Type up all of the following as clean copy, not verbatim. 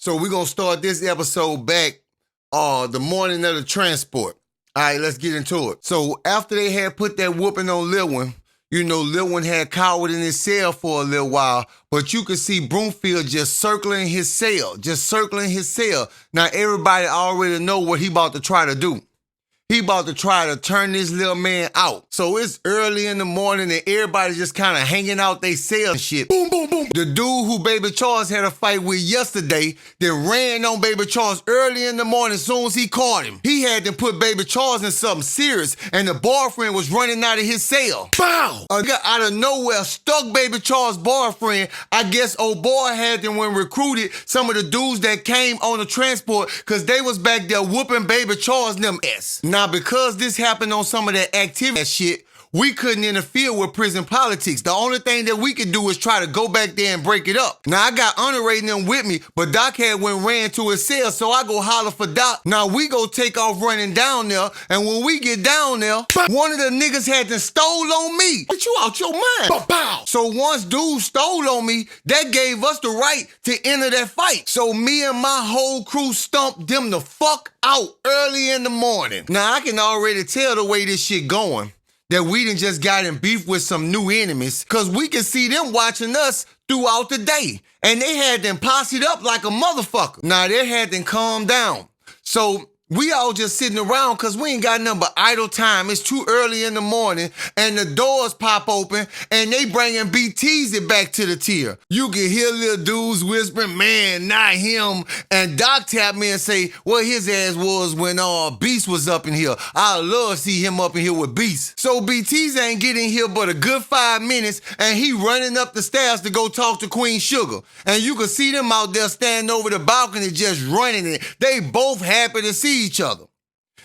So we're going to start this episode back the morning of the transport. All right, let's get into it. So after they had put that whooping on Lil One, you know, Lil One had cowered in his cell for a little while, but you could see Broomfield just circling his cell. Now everybody already know what he about to try to do. He about to try to turn this little man out. So it's early in the morning and everybody just kind of hanging out they cell and shit. Boom, boom, boom. The dude who Baby Charles had a fight with yesterday that ran on Baby Charles early in the morning as soon as he caught him. He had to put Baby Charles in something serious and the boyfriend was running out of his cell. Bow! A guy out of nowhere stuck Baby Charles' boyfriend. I guess old boy had them when recruited some of the dudes that came on the transport because they was back there whooping Baby Charles and them ass. Now, because this happened on some of that activity shit, we couldn't interfere with prison politics. The only thing that we could do is try to go back there and break it up. Now, I got Honoré and them with me, but Doc had ran to his cell, so I go holler for Doc. Now, we go take off running down there, and when we get down there, one of the niggas had to stole on me. Get you out your mind. Bow. So once dude stole on me, that gave us the right to enter that fight. So me and my whole crew stumped them the fuck out early in the morning. Now, I can already tell the way this shit going, that we done just got in beef with some new enemies, cause we can see them watching us throughout the day. And they had them posseed up like a motherfucker. Now they had them calm down. So we all just sitting around cause we ain't got nothing but idle time. It's too early in the morning and the doors pop open and they bringing BTs back to the tier. You can hear little dudes whispering, man, not him. And Doc tapped me and say, well, his ass was when Beast was up in here. I'd love to see him up in here with Beast. So BTs ain't getting here but a good 5 minutes and he running up the stairs to go talk to Queen Sugar. And you can see them out there standing over the balcony just running it. They both happy to see each other.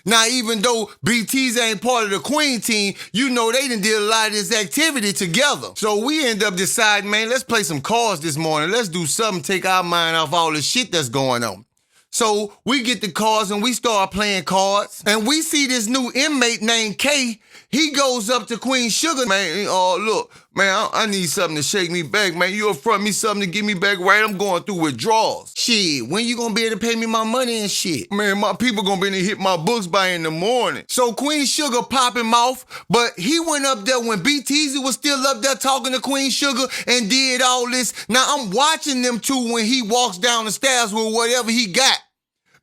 Now, even though BTs ain't part of the Queen team, you know they done did a lot of this activity together. So we end up deciding, man, let's play some cards this morning. Let's do something, take our mind off all the shit that's going on. So we get the cards and we start playing cards. And we see this new inmate named K. He goes up to Queen Sugar. Man, look, man, I need something to shake me back, man. You affront me something to get me back right. I'm going through withdrawals. Shit, when you gonna be able to pay me my money and shit? Man, my people gonna be able to hit my books by in the morning. So Queen Sugar pop him off, but he went up there when BTZ was still up there talking to Queen Sugar and did all this. Now I'm watching them two when he walks down the stairs with whatever he got.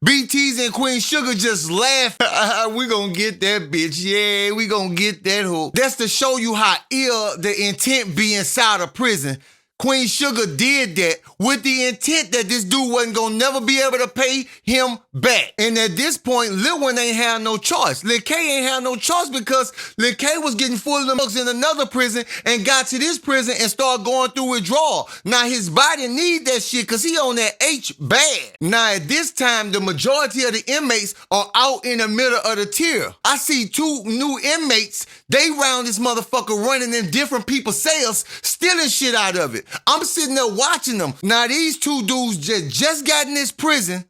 BTs and Queen Sugar just laugh. We gonna get that bitch. Yeah, we gonna get that hoe. That's to show you how ill the intent be inside of prison. Queen Sugar did that with the intent that this dude wasn't gonna never be able to pay him back. And at this point, Lil One ain't had no choice. Lil K ain't had no choice because Lil K was getting full of them bucks in another prison and got to this prison and started going through withdrawal. Now his body need that shit because he on that H bad. Now at this time, the majority of the inmates are out in the middle of the tier. I see two new inmates. They round this motherfucker running in different people's cells, stealing shit out of it. I'm sitting there watching them. Now these two dudes just got in this prison.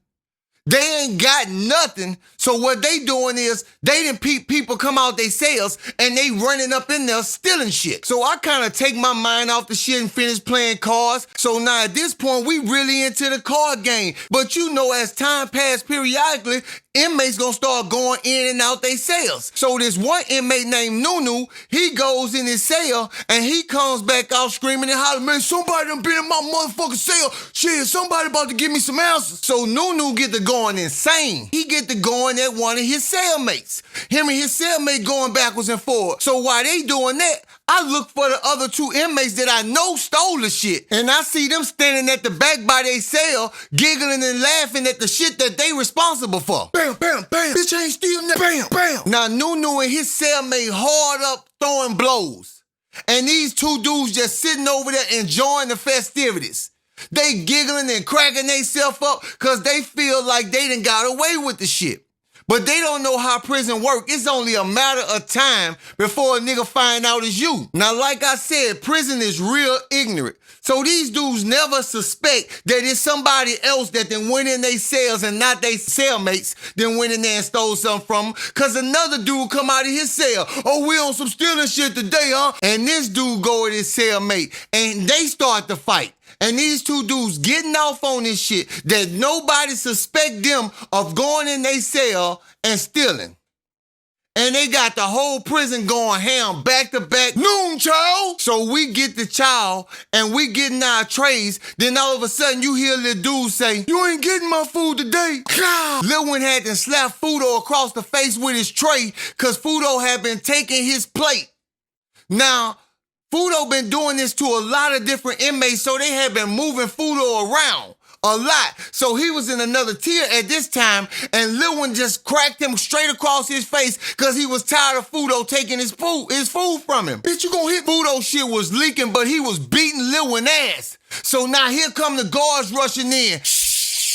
They ain't got nothing. So what they doing is they done people come out they cells and they running up in there stealing shit. So I kind of take my mind off the shit and finish playing cards. So now at this point, we really into the card game. But you know, as time passed periodically, inmates gonna start going in and out they cells. So this one inmate named Nunu, he goes in his cell and he comes back out screaming and hollering, man, somebody done been in my motherfucking cell. Shit, somebody about to give me some answers. So Nunu get to going insane. He get to going at one of his cellmates. Him and his cellmate going backwards and forwards. So while they doing that, I look for the other two inmates that I know stole the shit. And I see them standing at the back by their cell, giggling and laughing at the shit that they responsible for. Bam, bam, bam. Bitch ain't stealing that. Bam, bam. Now Nunu and his cellmate hard up throwing blows. And these two dudes just sitting over there enjoying the festivities. They giggling and cracking themselves up because they feel like they done got away with the shit. But they don't know how prison work. It's only a matter of time before a nigga find out it's you. Now, like I said, prison is real ignorant. So these dudes never suspect that it's somebody else that then went in their cells and not their cellmates then went in there and stole something from them. Cause another dude come out of his cell. Oh, we on some stealing shit today, huh? And this dude go with his cellmate and they start to fight. And these two dudes getting off on this shit that nobody suspect them of going in their cell and stealing. And they got the whole prison going ham back to back. Noon, child. So we get the child and we getting our trays. Then all of a sudden you hear little dude say, "You ain't getting my food today." Lil one had to slap Fudo across the face with his tray because Fudo had been taking his plate. Now, Fudo been doing this to a lot of different inmates, so they had been moving Fudo around a lot. So he was in another tier at this time, and Lil one just cracked him straight across his face because he was tired of Fudo taking his food from him. Bitch, you gonna hit Fudo? Shit was leaking, but he was beating Lil one ass. So now here come the guards rushing in.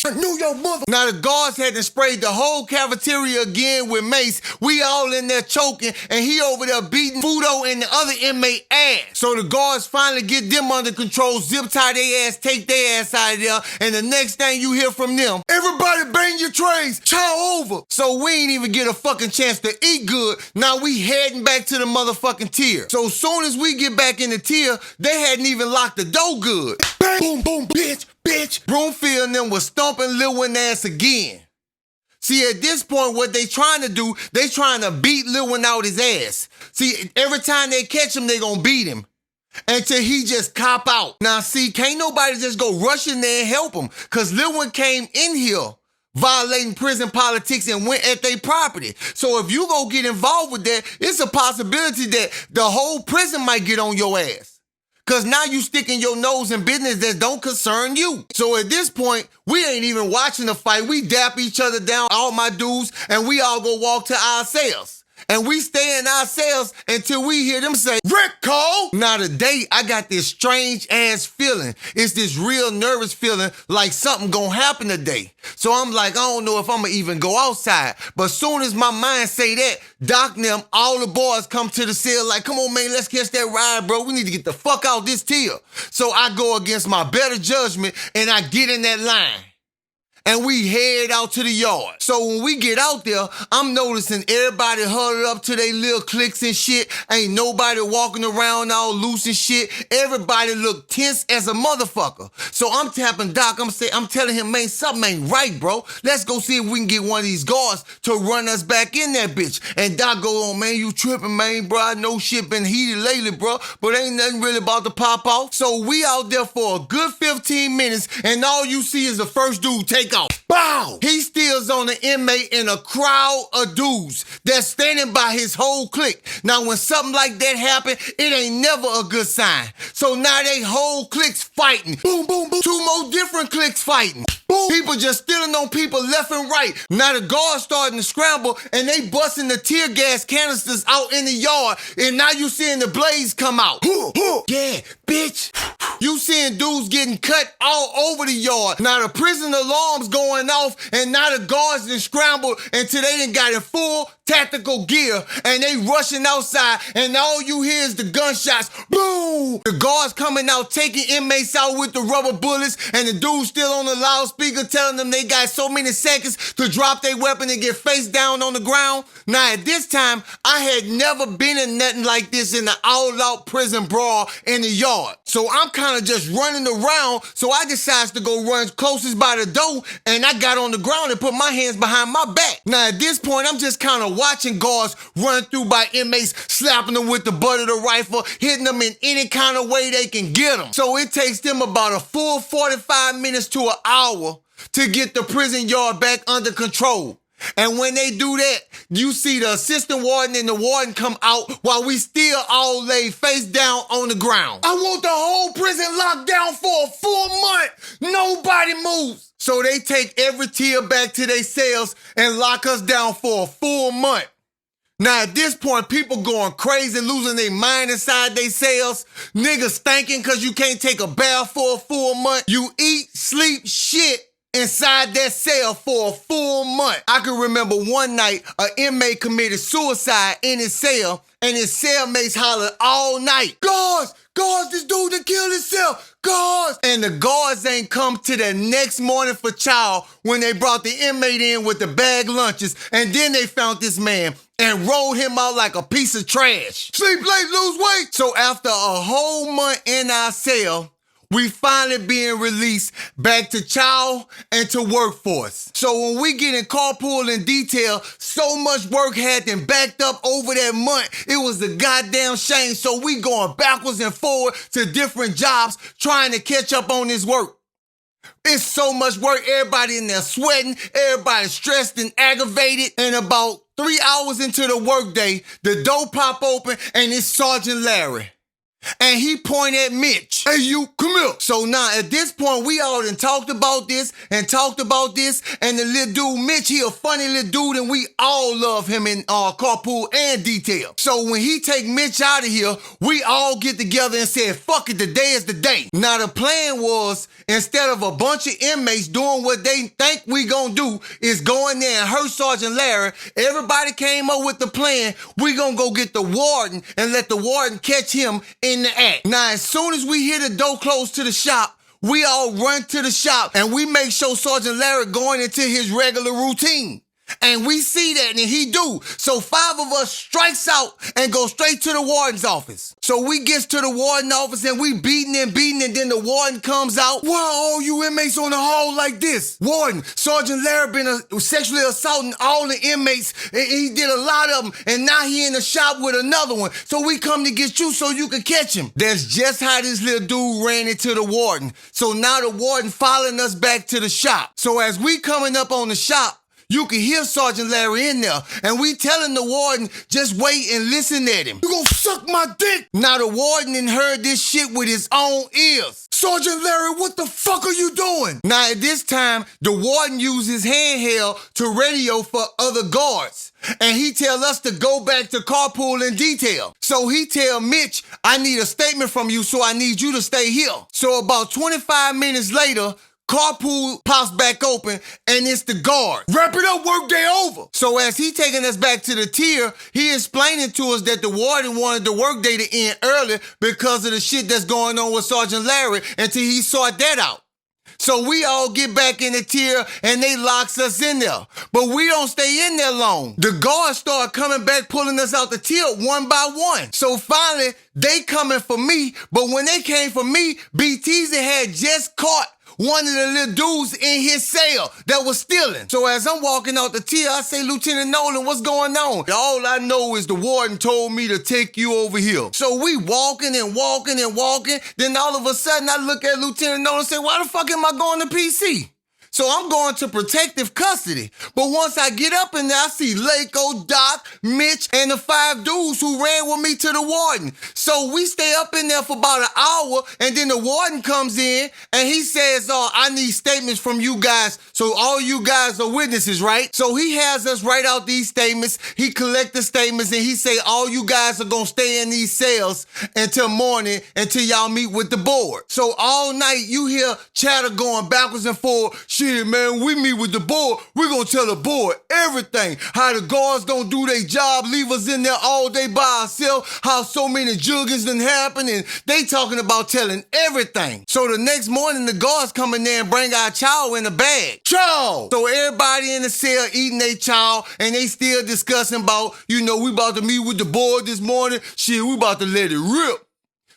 I knew your mother. Now the guards had to spray the whole cafeteria again with mace. We all in there choking, and he over there beating Fudo and the other inmate ass. So the guards finally get them under control, zip tie their ass, take their ass out of there, and the next thing you hear from them, "Everybody bang your trays, chow over." So we ain't even get a fucking chance to eat good. Now we heading back to the motherfucking tier. So soon as we get back in the tier, they hadn't even locked the door good. Bang, boom, boom, bitch. Broomfield and them was stomping Lil one ass again. See, at this point, what they trying to do, they trying to beat Lil one out his ass. See, every time they catch him, they gonna beat him until he just cop out. Now, see, can't nobody just go rush in there and help him because Lil one came in here violating prison politics and went at their property. So if you go get involved with that, it's a possibility that the whole prison might get on your ass. Because now you sticking your nose in business that don't concern you. So at this point, we ain't even watching the fight. We dap each other down, all my dudes, and we all go walk to our cells. And we stay in our cells until we hear them say, "Rick Cole!" Now today, I got this strange ass feeling. It's this real nervous feeling like something gonna happen today. So I'm like, I don't know if I'm gonna even go outside. But soon as my mind say that, Doc and them, all the boys come to the cell like, "Come on, man, let's catch that ride, bro. We need to get the fuck out this tier." So I go against my better judgment and I get in that line. And we head out to the yard. So when we get out there, I'm noticing everybody huddled up to their little cliques and shit. Ain't nobody walking around all loose and shit. Everybody look tense as a motherfucker. So I'm tapping Doc. I'm telling him, "Man, something ain't right, bro. Let's go see if we can get one of these guards to run us back in that bitch." And Doc go on, "Man, you tripping, man, bro. I know shit been heated lately, bro, but ain't nothing really about to pop off." So we out there for a good 15 minutes, and all you see is the first dude take off. Bow! He steals on the inmate in a crowd of dudes that's standing by his whole clique. Now, when something like that happen, it ain't never a good sign. So now they whole cliques fighting. Boom, boom, boom. Two more different cliques fighting. Boom. People just stealing on people left and right. Now the guards starting to scramble and they busting the tear gas canisters out in the yard. And now you seeing the blades come out. Yeah, bitch. You seeing dudes getting cut all over the yard. Now the prison alarm's going off and now the guards done scrambled until they done got in full tactical gear and they rushing outside and all you hear is the gunshots. Boom! The guards coming out taking inmates out with the rubber bullets and the dudes still on the loudspeaker telling them they got so many seconds to drop their weapon and get face down on the ground. Now at this time, I had never been in nothing like this in an all-out prison brawl in the yard. So I'm kind of just running around, so I decided to go run closest by the door and I got on the ground and put my hands behind my back. Now at this point, I'm just kind of watching guards run through by inmates, slapping them with the butt of the rifle, hitting them in any kind of way they can get them. So it takes them about a full 45 minutes to an hour to get the prison yard back under control. And when they do that, you see the assistant warden and the warden come out while we still all lay face down on the ground. I want the whole prison locked down for a full month. Nobody moves. So they take every tier back to their cells and lock us down for a full month. Now at this point, people going crazy, losing their mind inside their cells. Niggas stinking because you can't take a bath for a full month. You eat, sleep, shit inside that cell for a full month. I can remember one night, an inmate committed suicide in his cell, and his cellmates hollered all night, "Guards! Guards, this dude that killed himself! Guards!" And the guards ain't come to the next morning for chow when they brought the inmate in with the bag lunches, and then they found this man and rolled him out like a piece of trash. Sleep late, lose weight. So after a whole month in our cell, we finally being released back to chow and to workforce. So when we get in carpool in detail, so much work had been backed up over that month, it was a goddamn shame. So we going backwards and forward to different jobs trying to catch up on this work. It's so much work, everybody in there sweating, everybody stressed and aggravated, and about 3 hours into the workday, the door pop open and it's Sergeant Larry. And he point at Mitch. Hey, you, come here. So now, at this point, we all done talked about this, and the little dude, Mitch, he a funny little dude, and we all love him in carpool and detail. So when he take Mitch out of here, we all get together and said, fuck it, today is the day. Now, the plan was, instead of a bunch of inmates doing what they think we gonna do, is go in there and hurt Sergeant Larry. Everybody came up with the plan. We gonna go get the warden and let the warden catch him in the act. Now, as soon as we hear the door close to the shop, we all run to the shop and we make sure Sergeant Larry going into his regular routine. And we see that, and he do. So 5 of us strikes out and go straight to the warden's office. So we gets to the warden's office and we beating, and then the warden comes out. Why are all you inmates on the hall like this? Warden, Sergeant Larry been sexually assaulting all the inmates. He did a lot of them, and now he in the shop with another one. So we come to get you so you can catch him. That's just how this little dude ran into the warden. So now the warden following us back to the shop. So as we coming up on the shop, you can hear Sergeant Larry in there, and we telling the warden, just wait and listen at him. You gonna suck my dick? Now the warden done heard this shit with his own ears. Sergeant Larry, what the fuck are you doing? Now at this time, the warden used his handheld to radio for other guards. And he tell us to go back to carpool in detail. So he tell Mitch, I need a statement from you, so I need you to stay here. So about 25 minutes later, carpool pops back open, and it's the guard. Wrap it up, workday over. So as he taking us back to the tier, he explaining to us that the warden wanted the workday to end early because of the shit that's going on with Sergeant Larry until he sort that out. So we all get back in the tier and they locks us in there. But we don't stay in there long. The guards start coming back, pulling us out the tier one by one. So finally, they coming for me. But when they came for me, BTZ had just caught one of the little dudes in his cell that was stealing. So as I'm walking out the tier, I say, Lieutenant Nolan, what's going on? All I know is the warden told me to take you over here. So we walking and walking and walking. Then all of a sudden I look at Lieutenant Nolan and say, why the fuck am I going to PC? So I'm going to protective custody. But once I get up in there, I see Lako, Doc, Mitch, and the 5 dudes who ran with me to the warden. So we stay up in there for about an hour, and then the warden comes in, and he says, I need statements from you guys. So all you guys are witnesses, right? So he has us write out these statements. He collect the statements, and he say, all you guys are going to stay in these cells until morning, until y'all meet with the board. So all night, you hear chatter going backwards and forward. Shit, man, we meet with the board. We're going to tell the board everything. How the guards don't do their job, leave us in there all day by ourselves, how so many juggins done happen, and they talking about telling everything. So the next morning, the guards come in there and bring our chow in a bag. Chow! So everybody in the cell eating their chow, and they still discussing about, we about to meet with the board this morning. Shit, we about to let it rip.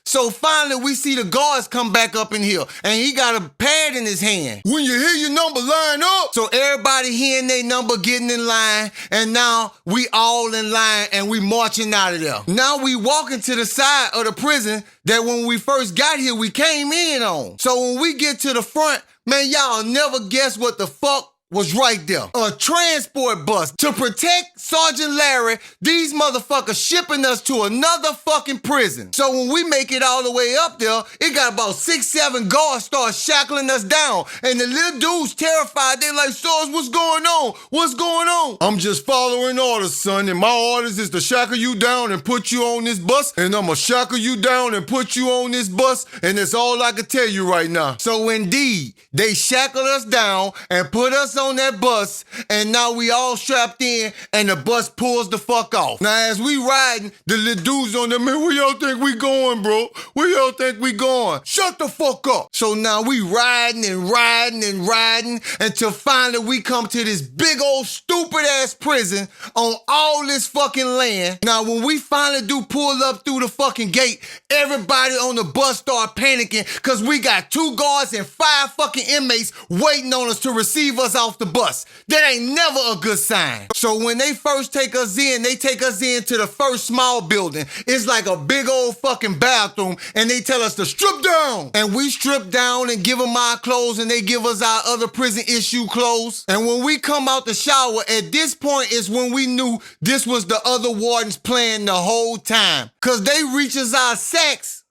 So finally, we see the guards come back up in here, and he got a pad in his hand. When you hear your number, line up. So everybody hearing their number, getting in line, and now we all in line, and we marching out of there. Now we walking to the side of the prison that when we first got here, we came in on. So when we get to the front, man, y'all never guess what the fuck was right there. A transport bus. To protect Sergeant Larry, these motherfuckers shipping us to another fucking prison. So when we make it all the way up there, it got about 6, 7 guards start shackling us down. And the little dudes terrified. They like, Sarge, what's going on? What's going on? I'm just following orders, son. And my orders is to shackle you down and put you on this bus. And I'm gonna shackle you down and put you on this bus. And that's all I can tell you right now. So indeed, they shackled us down and put us on that bus, and now we all strapped in, and the bus pulls the fuck off. Now, as we riding, the little dudes on there, man, where y'all think we going, bro? Where y'all think we going? Shut the fuck up. So now we riding and riding and riding until finally we come to this big old stupid ass prison on all this fucking land. Now, when we finally do pull up through the fucking gate, everybody on the bus start panicking because we got 2 guards and 5 fucking inmates waiting on us to receive us off the bus. That ain't never a good sign. So when they first take us in, they take us into the first small building. It's like a big old fucking bathroom, and they tell us to strip down. And we strip down and give them our clothes, and they give us our other prison issue clothes. And when we come out the shower, at this point is when we knew this was the other warden's plan the whole time. Cause they reaches our sacks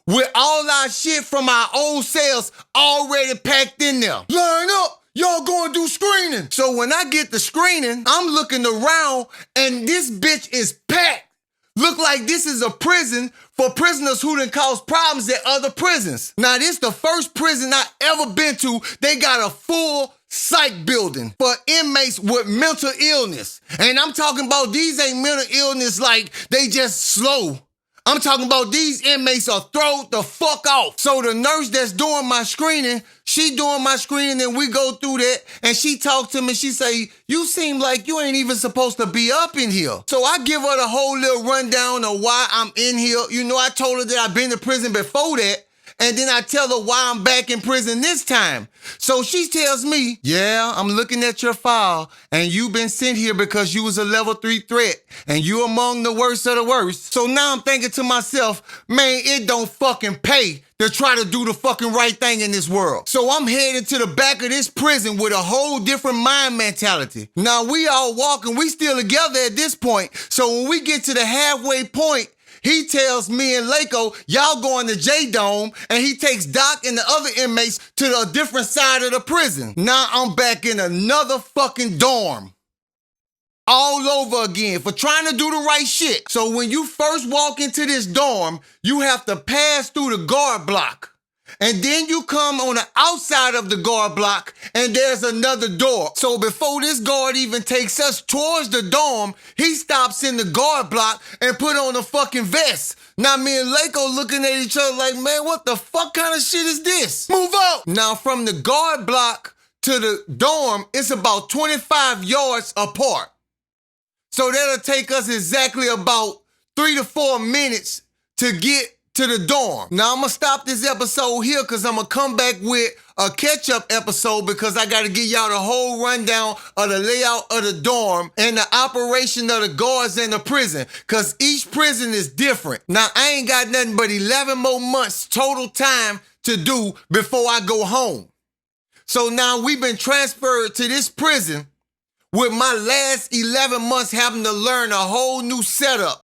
with all our shit from our old cells already packed in there. Line up, y'all gonna do screening. So when I get the screening, I'm looking around and this bitch is packed. Look like this is a prison for prisoners who done caused problems at other prisons. Now this the first prison I ever been to. They got a full psych building for inmates with mental illness. And I'm talking about these ain't mental illness like they just slow. I'm talking about these inmates are thrown the fuck off. So the nurse that's doing my screening, she doing my screening and we go through that and she talk to me, she say, you seem like you ain't even supposed to be up in here. So I give her the whole little rundown of why I'm in here. You know, I told her that I've been to prison before that. And then I tell her why I'm back in prison this time. So she tells me, yeah, I'm looking at your file and you've been sent here because you was a level 3 threat and you among the worst of the worst. So now I'm thinking to myself, man, it don't fucking pay to try to do the fucking right thing in this world. So I'm headed to the back of this prison with a whole different mind mentality. Now we all walking, we still together at this point. So when we get to the halfway point, he tells me and Lako, y'all going to J-Dome, and he takes Doc and the other inmates to a different side of the prison. Now I'm back in another fucking dorm. All over again for trying to do the right shit. So when you first walk into this dorm, you have to pass through the guard block. And then you come on the outside of the guard block and there's another door. So before this guard even takes us towards the dorm, he stops in the guard block and put on a fucking vest. Now me and Lako looking at each other like, man, what the fuck kind of shit is this? Move out! Now from the guard block to the dorm, it's about 25 yards apart. So that'll take us exactly about 3 to 4 minutes to get to the dorm. Now I'm gonna stop this episode here because I'm gonna come back with a catch-up episode because I gotta give y'all the whole rundown of the layout of the dorm and the operation of the guards in the prison because each prison is different. Now I ain't got nothing but 11 more months total time to do before I go home. So now we've been transferred to this prison with my last 11 months having to learn a whole new setup.